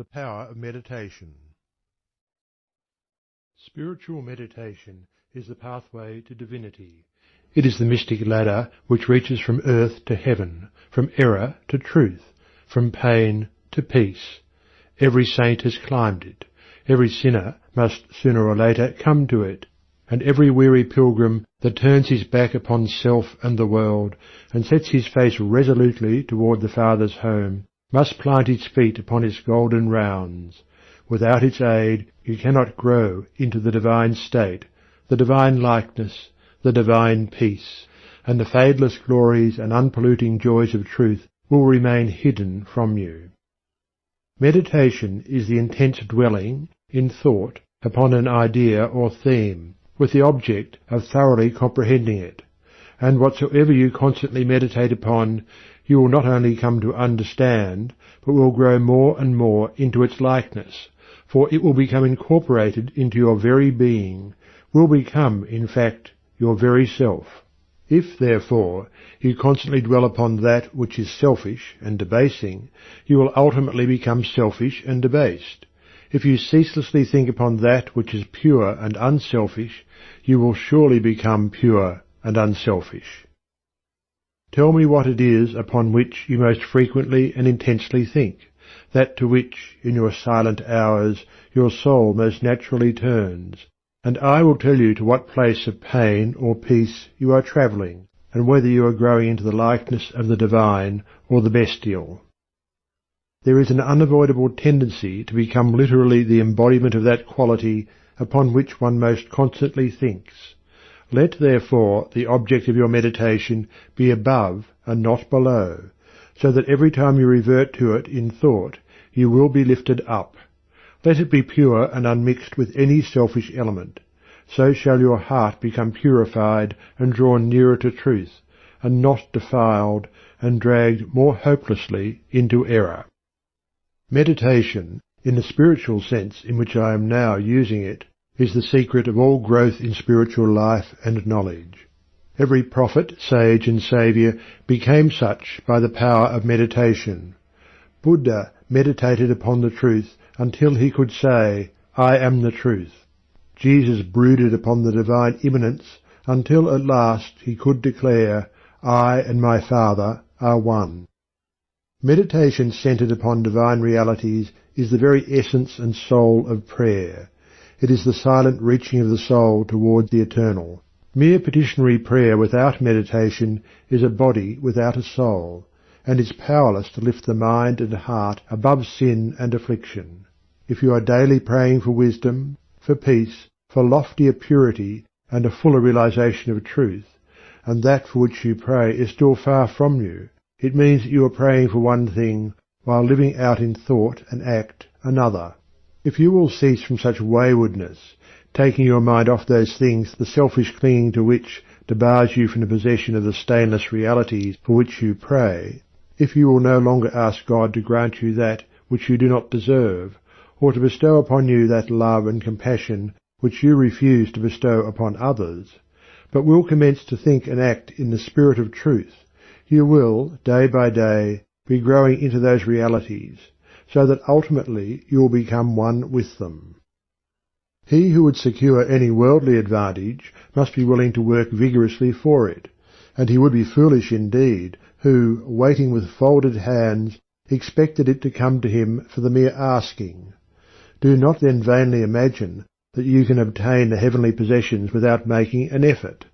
The power of meditation. Spiritual meditation is the pathway to divinity. It is the mystic ladder which reaches from earth to heaven, from error to truth, from pain to peace. Every saint has climbed it. Every sinner must sooner or later come to it. And every weary pilgrim that turns his back upon self and the world, and sets his face resolutely toward the Father's home, must plant its feet upon its golden rounds. Without its aid you cannot grow into the divine state, the divine likeness, the divine peace, and the fadeless glories and unpolluting joys of truth will remain hidden from you. Meditation is the intense dwelling, in thought, upon an idea or theme, with the object of thoroughly comprehending it, and whatsoever you constantly meditate upon, you will not only come to understand, but will grow more and more into its likeness, for it will become incorporated into your very being, will become, in fact, your very self. If, therefore, you constantly dwell upon that which is selfish and debasing, you will ultimately become selfish and debased. If you ceaselessly think upon that which is pure and unselfish, you will surely become pure and unselfish. Tell me what it is upon which you most frequently and intensely think, that to which, in your silent hours, your soul most naturally turns, and I will tell you to what place of pain or peace you are travelling, and whether you are growing into the likeness of the divine or the bestial. There is an unavoidable tendency to become literally the embodiment of that quality upon which one most constantly thinks. Let, therefore, the object of your meditation be above and not below, so that every time you revert to it in thought, you will be lifted up. Let it be pure and unmixed with any selfish element. So shall your heart become purified and drawn nearer to truth, and not defiled and dragged more hopelessly into error. Meditation, in the spiritual sense in which I am now using it, is the secret of all growth in spiritual life and knowledge. Every prophet, sage and saviour became such by the power of meditation. Buddha meditated upon the truth until he could say, "I am the truth." Jesus brooded upon the divine immanence until at last he could declare, "I and my Father are one." Meditation centred upon divine realities is the very essence and soul of prayer. It is the silent reaching of the soul towards the eternal. Mere petitionary prayer without meditation is a body without a soul, and is powerless to lift the mind and heart above sin and affliction. If you are daily praying for wisdom, for peace, for loftier purity, and a fuller realization of truth, and that for which you pray is still far from you, it means that you are praying for one thing, while living out in thought and act another. If you will cease from such waywardness, taking your mind off those things the selfish clinging to which debars you from the possession of the stainless realities for which you pray, if you will no longer ask God to grant you that which you do not deserve, or to bestow upon you that love and compassion which you refuse to bestow upon others, but will commence to think and act in the spirit of truth, you will, day by day, be growing into those realities, so that ultimately you will become one with them. He who would secure any worldly advantage must be willing to work vigorously for it, and he would be foolish indeed who, waiting with folded hands, expected it to come to him for the mere asking. Do not then vainly imagine that you can obtain the heavenly possessions without making an effort.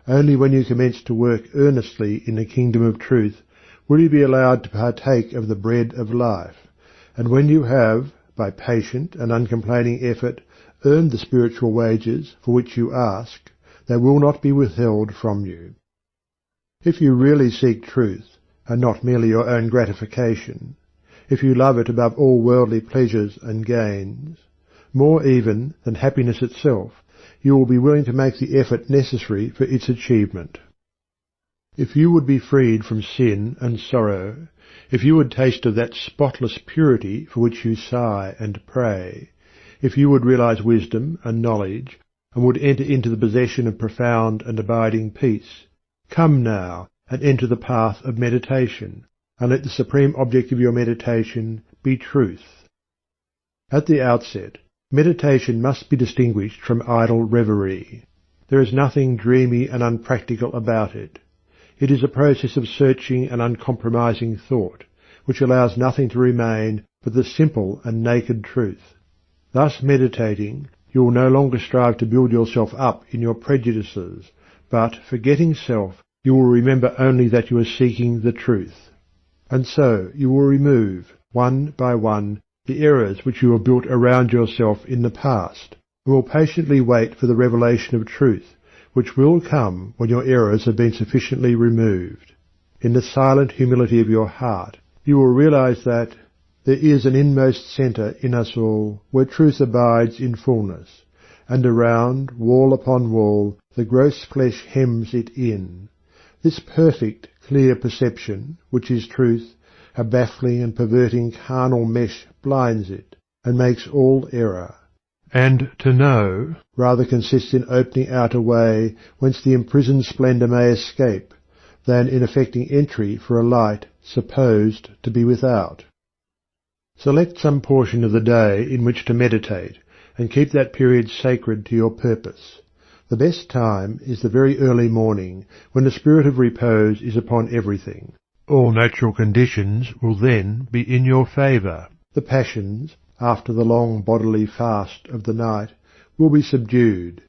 Only when you commence to work earnestly in the kingdom of truth will you be allowed to partake of the bread of life, and when you have, by patient and uncomplaining effort, earned the spiritual wages for which you ask, they will not be withheld from you. If you really seek truth, and not merely your own gratification, if you love it above all worldly pleasures and gains, more even than happiness itself, you will be willing to make the effort necessary for its achievement. If you would be freed from sin and sorrow, if you would taste of that spotless purity for which you sigh and pray, if you would realize wisdom and knowledge, and would enter into the possession of profound and abiding peace, come now and enter the path of meditation, and let the supreme object of your meditation be truth. At the outset, meditation must be distinguished from idle reverie. There is nothing dreamy and unpractical about it. It is a process of searching and uncompromising thought, which allows nothing to remain but the simple and naked truth. Thus meditating, you will no longer strive to build yourself up in your prejudices, but, forgetting self, you will remember only that you are seeking the truth. And so you will remove, one by one, the errors which you have built around yourself in the past, and will patiently wait for the revelation of truth, which will come when your errors have been sufficiently removed. In the silent humility of your heart, you will realize that there is an inmost centre in us all, where truth abides in fullness, and around, wall upon wall, the gross flesh hems it in. This perfect, clear perception, which is truth, a baffling and perverting carnal mesh blinds it, and makes all error. And to know rather consists in opening out a way whence the imprisoned splendour may escape, than in effecting entry for a light supposed to be without. Select some portion of the day in which to meditate, and keep that period sacred to your purpose. The best time is the very early morning, when the spirit of repose is upon everything. All natural conditions will then be in your favour. The passions, after the long bodily fast of the night, will be subdued.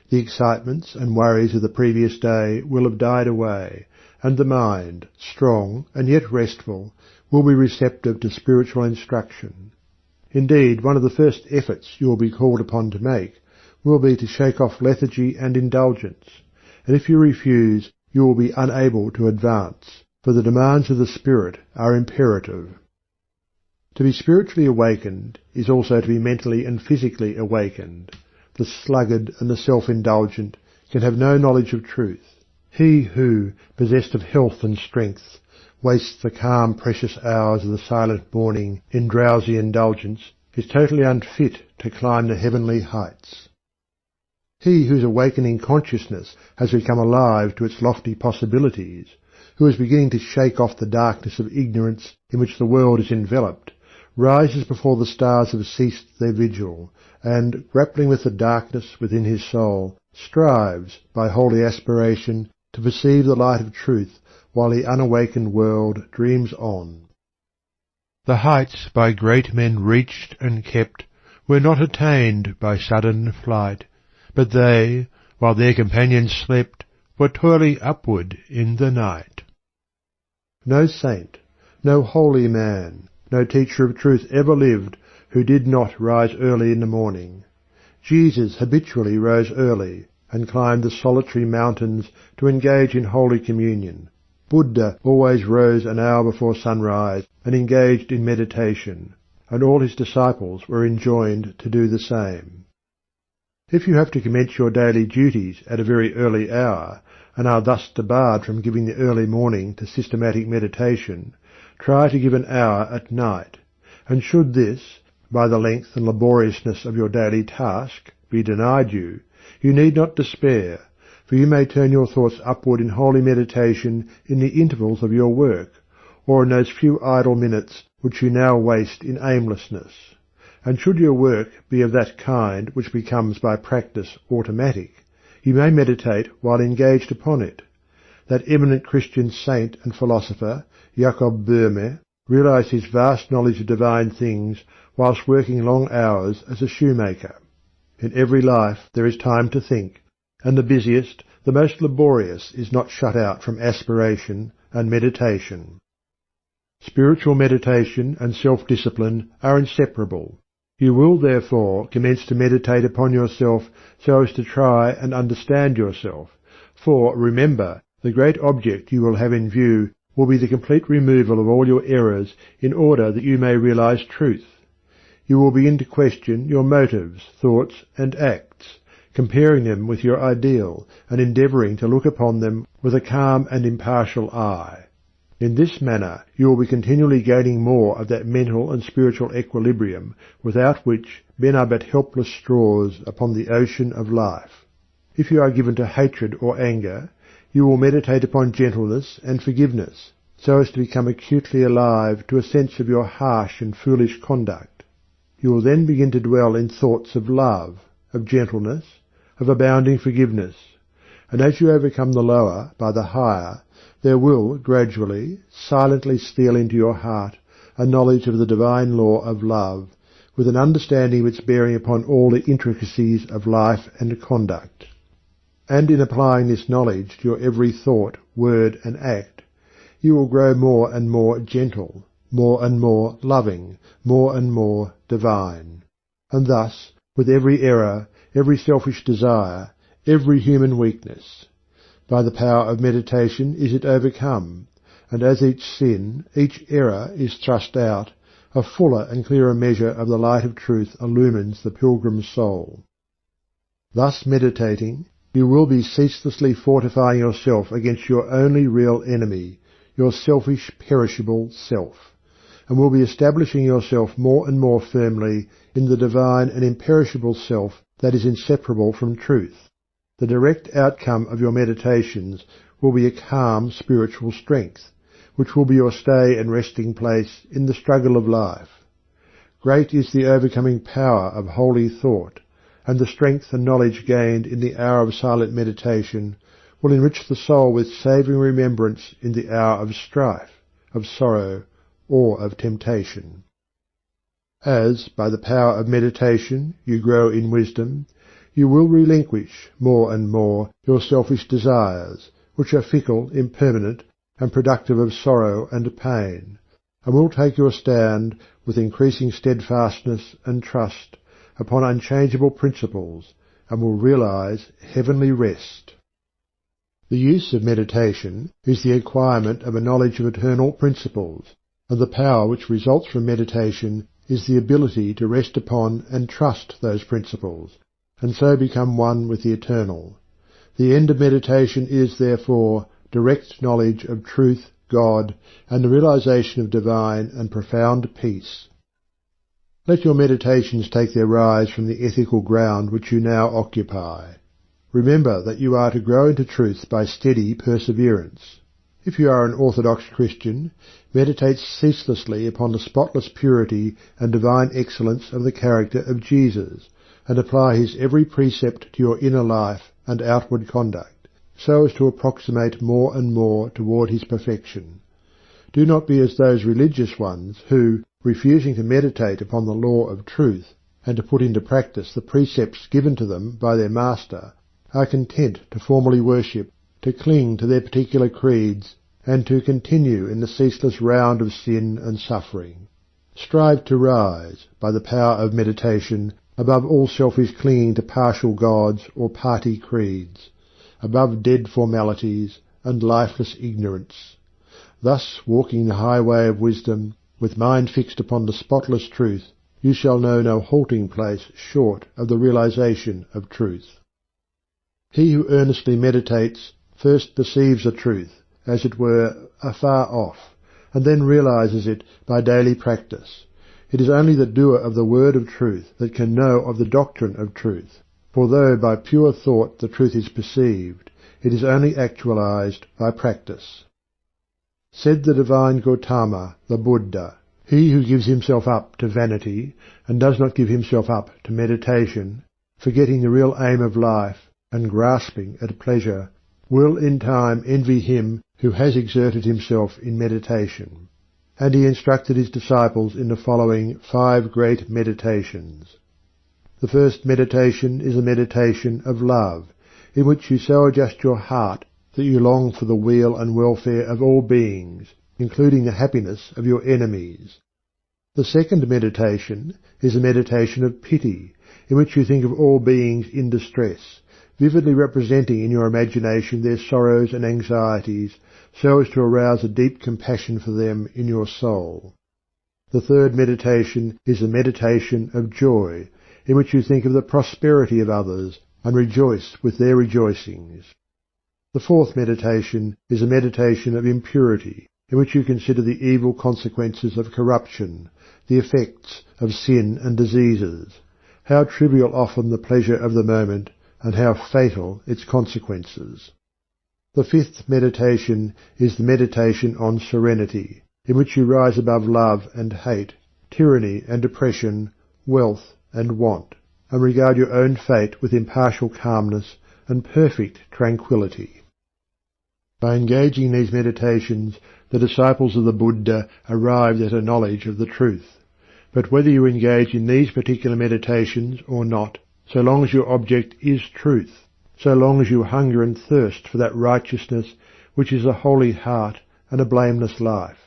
The excitements and worries of the previous day will have died away, and the mind, strong and yet restful, will be receptive to spiritual instruction. Indeed, one of the first efforts you will be called upon to make will be to shake off lethargy and indulgence, and if you refuse, you will be unable to advance, for the demands of the spirit are imperative. To be spiritually awakened is also to be mentally and physically awakened. The sluggard and the self-indulgent can have no knowledge of truth. He who, possessed of health and strength, wastes the calm, precious hours of the silent morning in drowsy indulgence, is totally unfit to climb the heavenly heights. He whose awakening consciousness has become alive to its lofty possibilities, who is beginning to shake off the darkness of ignorance in which the world is enveloped, rises before the stars have ceased their vigil, and, grappling with the darkness within his soul, strives, by holy aspiration, to perceive the light of truth, while the unawakened world dreams on. The heights by great men reached and kept were not attained by sudden flight, but they, while their companions slept, were toiling upward in the night. No saint, no holy man, no teacher of truth ever lived who did not rise early in the morning. Jesus habitually rose early, and climbed the solitary mountains to engage in holy communion. Buddha always rose an hour before sunrise and engaged in meditation, and all his disciples were enjoined to do the same. If you have to commence your daily duties at a very early hour, and are thus debarred from giving the early morning to systematic meditation, try to give an hour at night, and should this, by the length and laboriousness of your daily task, be denied you, you need not despair, for you may turn your thoughts upward in holy meditation in the intervals of your work, or in those few idle minutes which you now waste in aimlessness. And should your work be of that kind which becomes by practice automatic, you may meditate while engaged upon it. That eminent Christian saint and philosopher, Jacob Boehme, realized his vast knowledge of divine things whilst working long hours as a shoemaker. In every life there is time to think, and the busiest, the most laborious, is not shut out from aspiration and meditation. Spiritual meditation and self-discipline are inseparable. You will, therefore, commence to meditate upon yourself so as to try and understand yourself, for, remember, the great object you will have in view will be the complete removal of all your errors in order that you may realize truth. You will begin to question your motives, thoughts, and acts, comparing them with your ideal, and endeavouring to look upon them with a calm and impartial eye. In this manner you will be continually gaining more of that mental and spiritual equilibrium without which men are but helpless straws upon the ocean of life. If you are given to hatred or anger, you will meditate upon gentleness and forgiveness, so as to become acutely alive to a sense of your harsh and foolish conduct. you will then begin to dwell in thoughts of love, of gentleness, of abounding forgiveness, and as you overcome the lower by the higher, there will gradually, silently steal into your heart a knowledge of the divine law of love, with an understanding of its bearing upon all the intricacies of life and conduct. And in applying this knowledge to your every thought, word, and act, you will grow more and more gentle, more and more loving, more and more divine. And thus, with every error, every selfish desire, every human weakness, by the power of meditation is it overcome, and as each sin, each error is thrust out, a fuller and clearer measure of the light of truth illumines the pilgrim's soul. Thus meditating, you will be ceaselessly fortifying yourself against your only real enemy, your selfish, perishable self, and will be establishing yourself more and more firmly in the divine and imperishable self that is inseparable from truth. The direct outcome of your meditations will be a calm spiritual strength, which will be your stay and resting place in the struggle of life. Great is the overcoming power of holy thought, and the strength and knowledge gained in the hour of silent meditation will enrich the soul with savouring remembrance in the hour of strife, of sorrow, or of temptation. As, by the power of meditation, you grow in wisdom, you will relinquish more and more your selfish desires, which are fickle, impermanent, and productive of sorrow and pain, and will take your stand with increasing steadfastness and trust upon unchangeable principles, and will realize heavenly rest. The use of meditation is the acquirement of a knowledge of eternal principles, and the power which results from meditation is the ability to rest upon and trust those principles, and so become one with the eternal. The end of meditation is, therefore, direct knowledge of truth, God, and the realization of divine and profound peace. Let your meditations take their rise from the ethical ground which you now occupy. Remember that you are to grow into truth by steady perseverance. If you are an orthodox Christian, meditate ceaselessly upon the spotless purity and divine excellence of the character of Jesus, and apply his every precept to your inner life and outward conduct, so as to approximate more and more toward his perfection. Do not be as those religious ones who, refusing to meditate upon the law of truth, and to put into practice the precepts given to them by their master, are content to formally worship, to cling to their particular creeds, and to continue in the ceaseless round of sin and suffering. Strive to rise, by the power of meditation, above all selfish clinging to partial gods or party creeds, above dead formalities and lifeless ignorance. Thus, walking the highway of wisdom, with mind fixed upon the spotless truth, you shall know no halting place short of the realization of truth. He who earnestly meditates first perceives the truth, as it were, afar off, and then realizes it by daily practice. It is only the doer of the word of truth that can know of the doctrine of truth, for though by pure thought the truth is perceived, it is only actualized by practice. Said the divine Gautama, the Buddha, "He who gives himself up to vanity, and does not give himself up to meditation, forgetting the real aim of life, and grasping at pleasure, will in time envy him who has exerted himself in meditation." And he instructed his disciples in the following 5 great meditations. The first meditation is a meditation of love, in which you so adjust your heart that you long for the weal and welfare of all beings, including the happiness of your enemies. The second meditation is a meditation of pity, in which you think of all beings in distress, vividly representing in your imagination their sorrows and anxieties, so as to arouse a deep compassion for them in your soul. The third meditation is a meditation of joy, in which you think of the prosperity of others, and rejoice with their rejoicings. The fourth meditation is a meditation of impurity, in which you consider the evil consequences of corruption, the effects of sin and diseases, how trivial often the pleasure of the moment, and how fatal its consequences. The fifth meditation is the meditation on serenity, in which you rise above love and hate, tyranny and oppression, wealth, and want, and regard your own fate with impartial calmness and perfect tranquillity. By engaging in these meditations, the disciples of the Buddha arrived at a knowledge of the truth. But whether you engage in these particular meditations or not, so long as your object is truth, so long as you hunger and thirst for that righteousness which is a holy heart and a blameless life.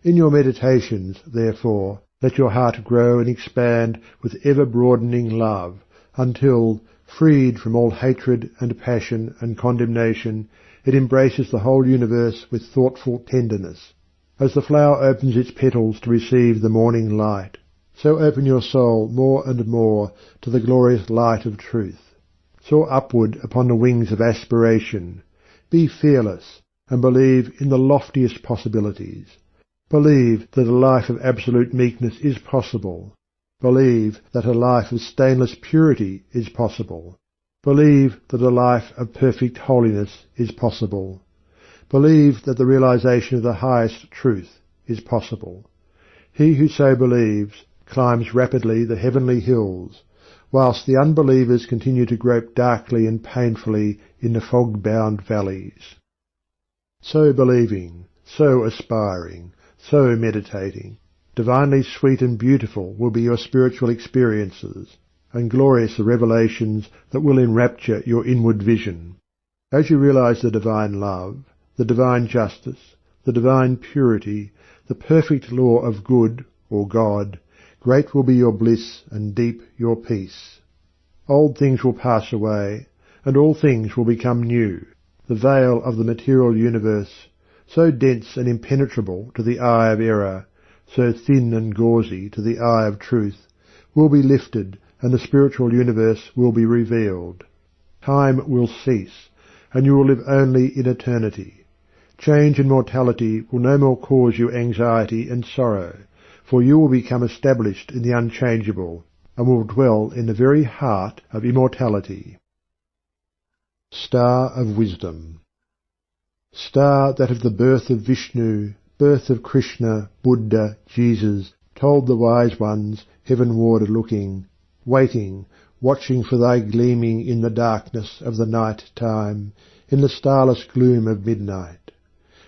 In your meditations, therefore, let your heart grow and expand with ever-broadening love, until, freed from all hatred and passion and condemnation, it embraces the whole universe with thoughtful tenderness. As the flower opens its petals to receive the morning light, so open your soul more and more to the glorious light of truth. Soar upward upon the wings of aspiration. Be fearless, and believe in the loftiest possibilities. Believe that a life of absolute meekness is possible. Believe that a life of stainless purity is possible. Believe that a life of perfect holiness is possible. Believe that the realization of the highest truth is possible. He who so believes climbs rapidly the heavenly hills, whilst the unbelievers continue to grope darkly and painfully in the fog-bound valleys. So believing, so aspiring, so meditating, divinely sweet and beautiful will be your spiritual experiences, and glorious the revelations that will enrapture your inward vision. As you realize the divine love, the divine justice, the divine purity, the perfect law of good, or God, great will be your bliss and deep your peace. Old things will pass away, and all things will become new. The veil of the material universe, so dense and impenetrable to the eye of error, so thin and gauzy to the eye of truth, will be lifted, and the spiritual universe will be revealed. Time will cease, and you will live only in eternity. Change and mortality will no more cause you anxiety and sorrow, for you will become established in the unchangeable, and will dwell in the very heart of immortality. Star of Wisdom. Star that of the birth of Vishnu, birth of Krishna, Buddha, Jesus, told the wise ones, heavenward looking, waiting, watching for thy gleaming in the darkness of the night time, in the starless gloom of midnight.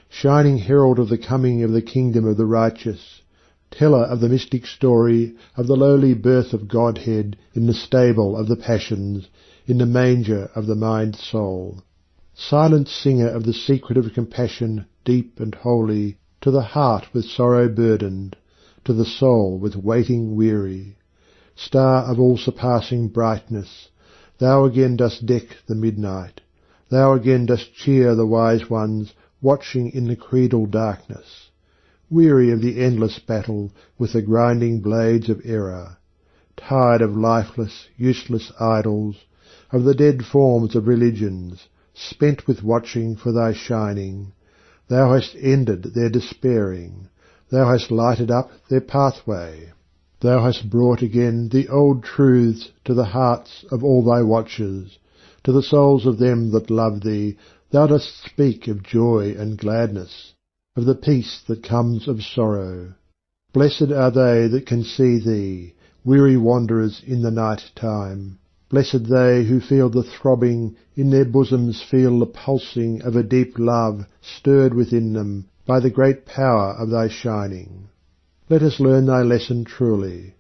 Shining herald of the coming of the kingdom of the righteous, teller of the mystic story of the lowly birth of Godhead in the stable of the passions, in the manger of the mind-soul. Silent singer of the secret of compassion deep and holy, to the heart with sorrow burdened, to the soul with waiting weary. Star of all-surpassing brightness, thou again dost deck the midnight, thou again dost cheer the wise ones watching in the creedal darkness, weary of the endless battle with the grinding blades of error, tired of lifeless, useless idols, of the dead forms of religions, spent with watching for thy shining. Thou hast ended their despairing, thou hast lighted up their pathway. Thou hast brought again the old truths to the hearts of all thy watchers, to the souls of them that love thee. Thou dost speak of joy and gladness, of the peace that comes of sorrow. Blessed are they that can see thee, weary wanderers in the night time. Blessed they who feel the throbbing, in their bosoms feel the pulsing of a deep love stirred within them by the great power of thy shining. Let us learn thy lesson truly.